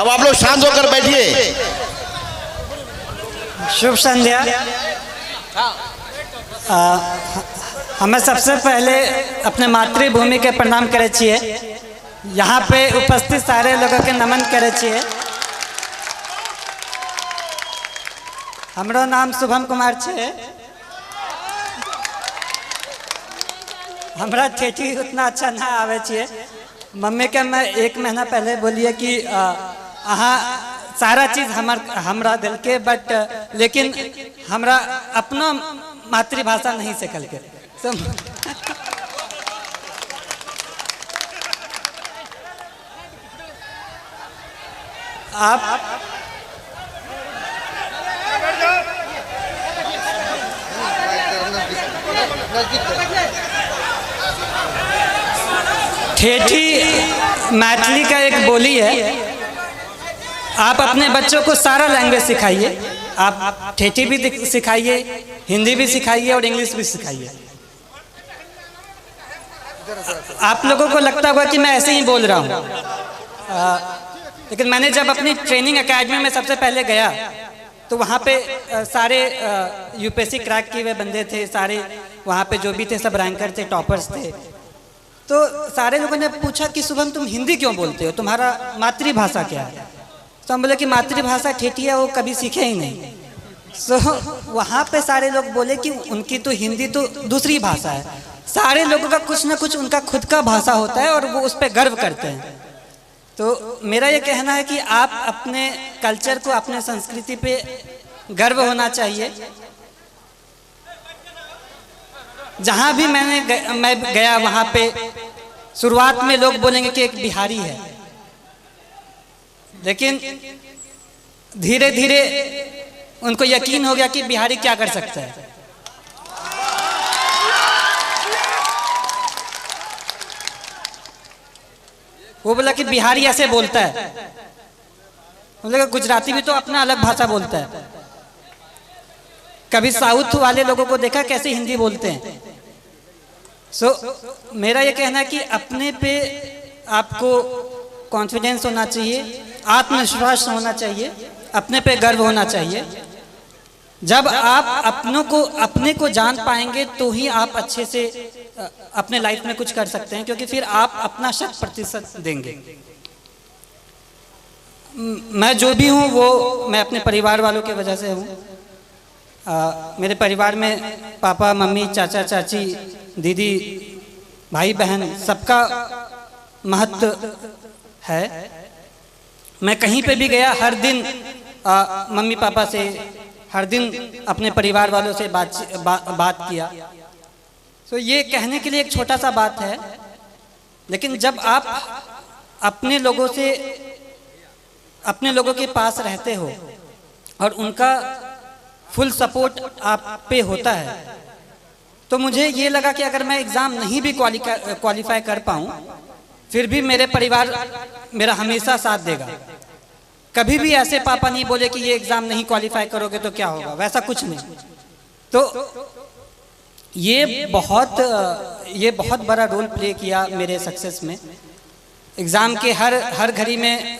अब आप लोग शांत होकर बैठिए। शुभ संध्या। हमें सबसे पहले अपने मातृभूमि के प्रणाम करे छिए। यहाँ पे उपस्थित सारे लोगों के नमन करे छिए। हमरो नाम शुभम कुमार छे। हमरा ठेठी उतना अच्छा ना आवे छिए। मम्मी के मैं 1 महीना पहले बोलिए कि अहाँ सारा चीज हमरा दिल के, बट लेकिन हमरा अपना मातृभाषा नहीं सीखल के। आप ठेठी मैथिली का एक बोली है। आप अपने बच्चों को सारा लैंग्वेज सिखाइए। आप ठेठी भी सिखाइए, हिंदी भी सिखाइए और इंग्लिश भी सिखाइए। आप लोगों को लगता होगा कि मैं ऐसे ही बोल रहा हूँ, लेकिन मैंने जब अपनी ट्रेनिंग एकेडमी में सबसे पहले गया तो वहाँ पे सारे यूपीएससी क्रैक किए हुए बंदे थे। सारे वहाँ पे जो भी थे सब रैंकर थे, टॉपर्स थे। तो सारे लोगों ने पूछा कि शुभम तुम हिंदी क्यों बोलते हो, तुम्हारा मातृभाषा क्या है? तो हम बोले कि मातृभाषा ठेठी है, वो कभी सीखे ही नहीं। सो वहाँ पे सारे लोग बोले कि उनकी तो हिंदी तो दूसरी भाषा है। सारे लोगों का कुछ ना कुछ उनका खुद का भाषा होता है और वो उस पर गर्व करते हैं। तो मेरा ये कहना है कि आप अपने कल्चर को, अपने संस्कृति पे गर्व होना चाहिए। जहाँ भी मैं गया वहाँ पे शुरुआत में लोग बोलेंगे कि एक बिहारी है, लेकिन धीरे धीरे उनको यकीन हो गया कि बिहारी क्या कर सकता है। वो बोला कि बिहारी ऐसे बोलता है। बोला गुजराती भी तो अपना अलग भाषा बोलता है। कभी साउथ वाले लोगों को देखा कैसे हिंदी बोलते हैं। मेरा ये कहना है कि अपने पे आपको कॉन्फिडेंस होना चाहिए, आत्मविश्वास होना चाहिए, अपने पे गर्व होना चाहिए। जब आप अपने को जान पाएंगे तो ही आप अच्छे से अपने लाइफ में कुछ कर सकते हैं, क्योंकि फिर आप अपना 100% देंगे। मैं जो भी हूँ वो मैं अपने परिवार वालों की वजह से हूँ। मेरे परिवार में पापा मम्मी, चाचा चाची, दीदी, भाई बहन, सबका महत्व है। मैं कहीं पे भी गया, हर दिन मम्मी पापा से, हर दिन अपने परिवार वालों से बात किया। तो ये कहने के लिए एक छोटा सा बात है, लेकिन जब आप अपने लोगों के पास रहते हो और उनका फुल सपोर्ट आप पे होता है, तो मुझे ये लगा कि अगर मैं एग्ज़ाम नहीं भी क्वालिफाई कर पाऊँ, फिर भी मेरे परिवार मेरा हमेशा साथ देगा। कभी भी ऐसे पापा नहीं बोले कि ये एग्ज़ाम नहीं क्वालिफाई करोगे तो क्या होगा, वैसा कुछ नहीं। तो ये बहुत बड़ा रोल प्ले किया मेरे सक्सेस में। एग्ज़ाम के हर घड़ी में,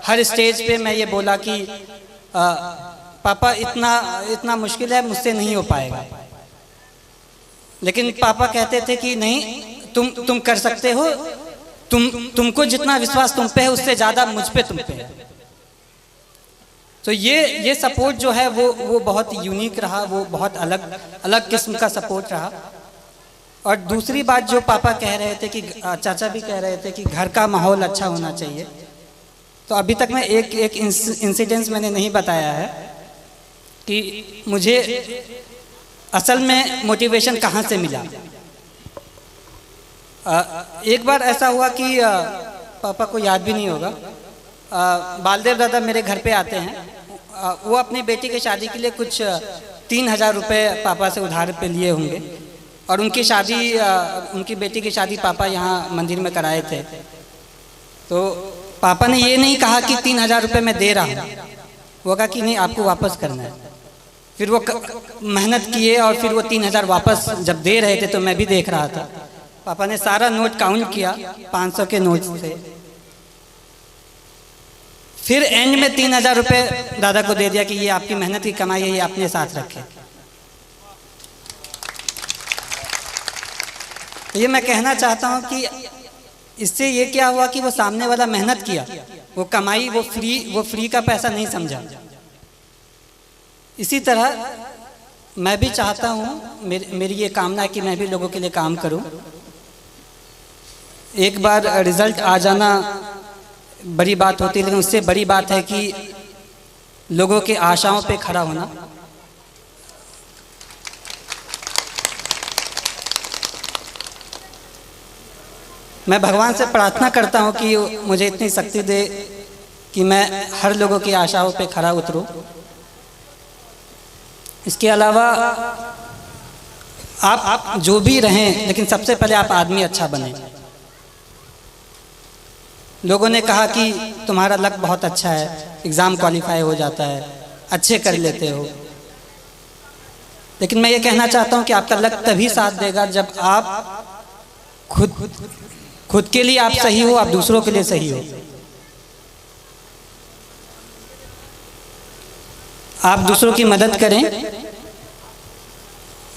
हर स्टेज पे मैं ये बोला कि पापा इतना मुश्किल है, मुझसे नहीं हो पाएगा। लेकिन पापा कहते थे कि नहीं, तुम कर सकते हो, तुमको जितना विश्वास तुम पे है उससे ज़्यादा मुझ पे तुम पे है। तो ये सपोर्ट जो है वो बहुत यूनिक रहा, वो बहुत अलग किस्म का सपोर्ट रहा। और दूसरी बात जो पापा कह रहे थे कि चाचा भी कह रहे थे कि घर का माहौल अच्छा होना चाहिए। तो अभी तक मैं एक इंसिडेंस मैंने नहीं बताया है कि मुझे असल में मोटिवेशन कहाँ से मिला। एक बार ऐसा हुआ कि पापा को याद भी नहीं होगा, बालदेव दादा मेरे घर पे आते हैं। वो अपनी बेटी की शादी के लिए कुछ 3000 रुपये पापा से उधार पे लिए होंगे, और उनकी बेटी की शादी पापा यहाँ मंदिर में कराए थे। तो पापा ने ये नहीं कहा कि 3000 रुपये मैं दे रहा हूँ, वो कहा कि नहीं, आपको वापस करना है। फिर वो मेहनत किए और फिर वो 3000 वापस जब दे रहे थे तो मैं भी देख रहा था। पापा ने सारा नोट काउंट किया, 500 के नोट थे। फिर एंड में 3,000 रुपये दादा को दे दिया कि ये आपकी मेहनत की कमाई है, ये अपने साथ रखें। तो ये मैं कहना चाहता हूँ कि इससे ये क्या हुआ कि वो सामने वाला मेहनत किया, वो कमाई, वो फ्री का पैसा नहीं समझा। इसी तरह मैं भी चाहता हूँ, मेरी ये कामना है कि मैं भी लोगों के लिए काम करूँ। एक बार रिजल्ट आ जाना बड़ी बात होती है, लेकिन उससे बड़ी बात है कि लोगों के आशाओं पे खड़ा होना। मैं भगवान से प्रार्थना करता हूँ कि मुझे इतनी शक्ति दे कि मैं हर लोगों की आशाओं पे खड़ा उतरूँ। इसके अलावा आप जो भी रहें, लेकिन सबसे पहले आप आदमी अच्छा बने। लोगों ने कहा कि तुम्हारा लक बहुत अच्छा है, एग्ज़ाम क्वालिफाई हो जाता है, अच्छे कर लेते हो, लेकिन मैं ये कहना चाहता हूँ कि आपका लक तभी साथ देगा जब आप खुद के लिए आप सही हो, आप दूसरों के लिए सही हो। आप दूसरों की मदद करें,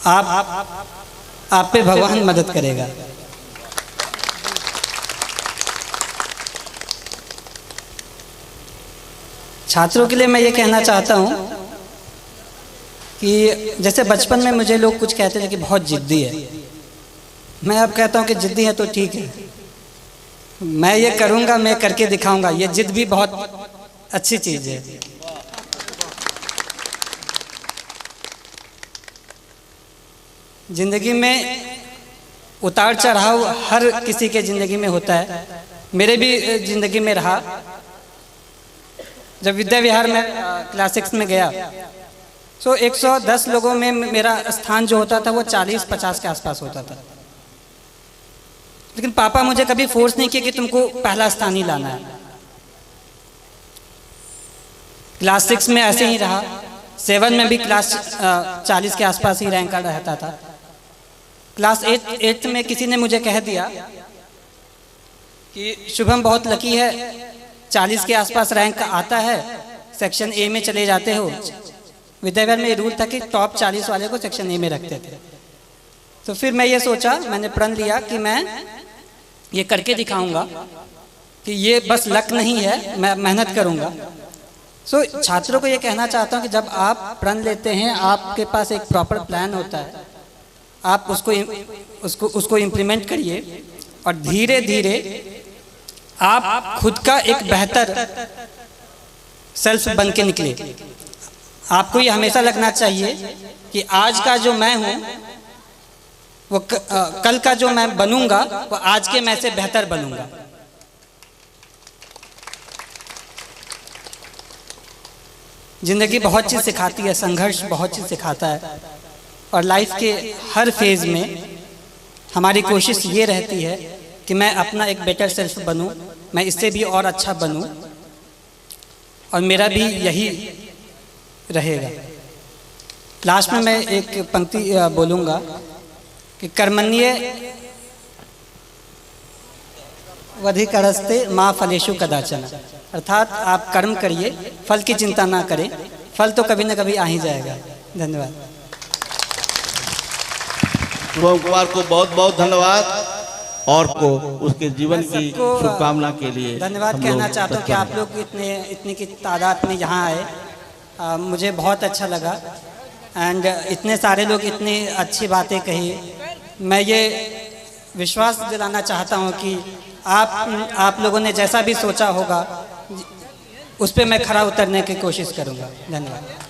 आप पे भगवान मदद करेगा। छात्रों के लिए मैं ये कहना चाहता हूँ कि जैसे बचपन में मुझे लोग कुछ कहते थे कि बहुत जिद्दी है, मैं अब कहता हूँ कि जिद्दी है तो ठीक है, मैं ये करूँगा, मैं करके दिखाऊंगा। ये जिद भी बहुत अच्छी चीज़ है। जिंदगी में उतार चढ़ाव हर किसी के ज़िंदगी में होता है, मेरे भी ज़िंदगी में रहा। जब विद्या विहार में क्लास 6 में गया तो 110 लोगों में मेरा स्थान जो होता था वो 40-50 के आसपास होता था, लेकिन पापा मुझे कभी फोर्स नहीं किया कि तुमको पहला स्थान ही लाना है। क्लास 6 में ऐसे ही रहा, 7 में भी क्लास 40 के आसपास ही रैंक रहता था। क्लास 8 में किसी ने मुझे कह दिया कि शुभम बहुत लकी है, 40 के आसपास रैंक आता है, सेक्शन ए में चले जाते हो। विद्याविहार में रूल था कि टॉप 40 वाले को सेक्शन ए में रखते थे। तो फिर मैं ये सोचा, मैंने प्रण लिया कि मैं ये करके दिखाऊंगा कि ये बस लक नहीं है, मैं मेहनत करूंगा। छात्रों को ये कहना चाहता हूँ कि जब आप प्रण लेते हैं, आपके पास एक प्रॉपर प्लान होता है, आप उसको इम्प्लीमेंट करिए और धीरे धीरे आप खुद का एक बेहतर सेल्फ बन के निकले। आपको ये हमेशा लगना चाहिए कि आज का जो मैं हूँ वो कल का जो मैं बनूंगा वो आज के मैं से बेहतर बनूंगा। जिंदगी बहुत चीज़ सिखाती है, संघर्ष बहुत चीज़ सिखाता है, और लाइफ के हर फेज में हमारी कोशिश ये रहती है कि मैं अपना एक बेटर सेल्फ बनूं, मैं इससे भी और अच्छा बनूं, और मेरा भी यही रहेगा। लास्ट में मैं एक पंक्ति बोलूँगा कि कर्मण्ये वधिकरस्ते माँ फलेषु कदाचन, अर्थात आप कर्म करिए, फल की चिंता ना करें, फल तो कभी ना कभी आ ही जाएगा। धन्यवाद। शुभम कुमार को बहुत बहुत धन्यवाद और को उसके जीवन की शुभकामना के लिए धन्यवाद कहना चाहता हूँ कि आप लोग इतनी की तादाद में यहाँ आए, मुझे बहुत अच्छा लगा। एंड इतने सारे लोग इतनी अच्छी बातें कही। मैं ये विश्वास दिलाना चाहता हूँ कि आप लोगों ने जैसा भी सोचा होगा उस पर मैं खरा उतरने की कोशिश करूँगा। धन्यवाद।